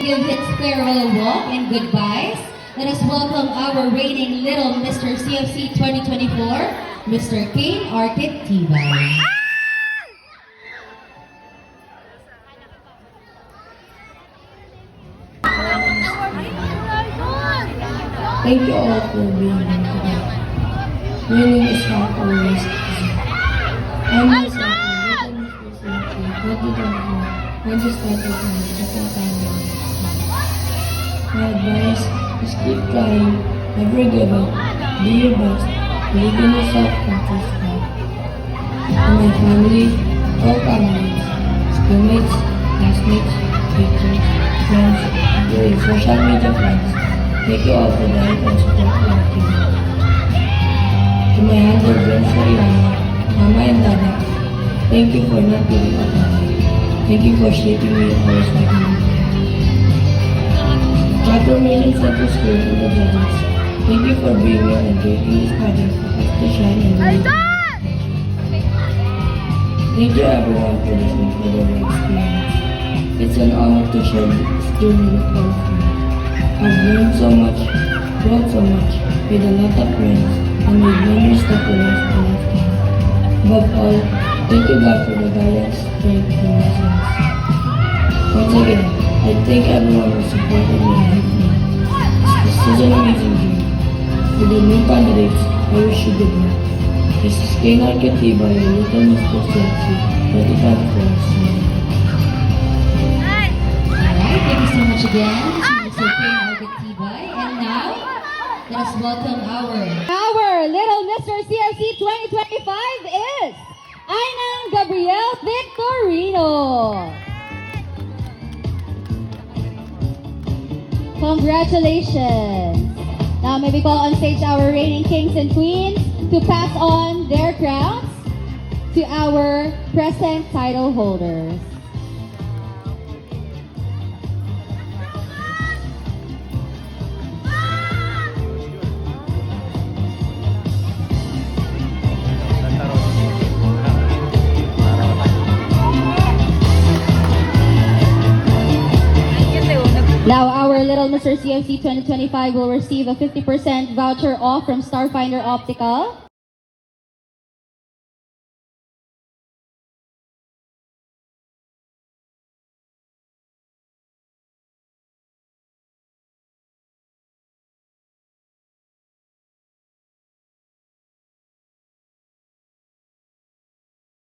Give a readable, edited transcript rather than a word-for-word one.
Give its farewell walk and goodbyes. Let us welcome our reigning little Mr. CFC 2024, Mr. Kane Arquette Tibay. Thank you all for being here today. Winning is not always easy. I myself am little Mr. CFC 2024. I just started my second time in this team. My advice is keep trying, never give up, do your best, believe in yourself and trust God. To my family, all families, schoolmates, classmates, teachers, friends, and your social media friends, thank you all for the help and support you have given. To my handler, James Mariana, Mama and Dada, thank you for not giving up on me. Thank you for shaping me and always making me proud. Transformation Center School for the judges, thank you for being here and creating this project for us to shine and learn. Thank you everyone for listening for the experience. It's an honor to share this journey with all of you. I've learned so much, grown so much, with a lot of friends, and made memories that will last a lifetime. Above all, thank you God for the guidance, strength, and lessons. Once again, I thank everyone who supported me and helped me. This is an amazing dream. For the new candidates, I wish you good luck. This is Kane Arquette Tibay, your little Mr. CFC 2024. Alright, thank you so much again to Mr. Kane Arquette Tibay. And now, let us welcome our little Mr. CFC 2025 is Ainang Gabriel Victorino. Congratulations. Now may we call on stage our reigning kings and queens to pass on their crowns to our present title holders. Now, our little Mr. CFC 2025 will receive a 50% voucher off from Starfinder Optical.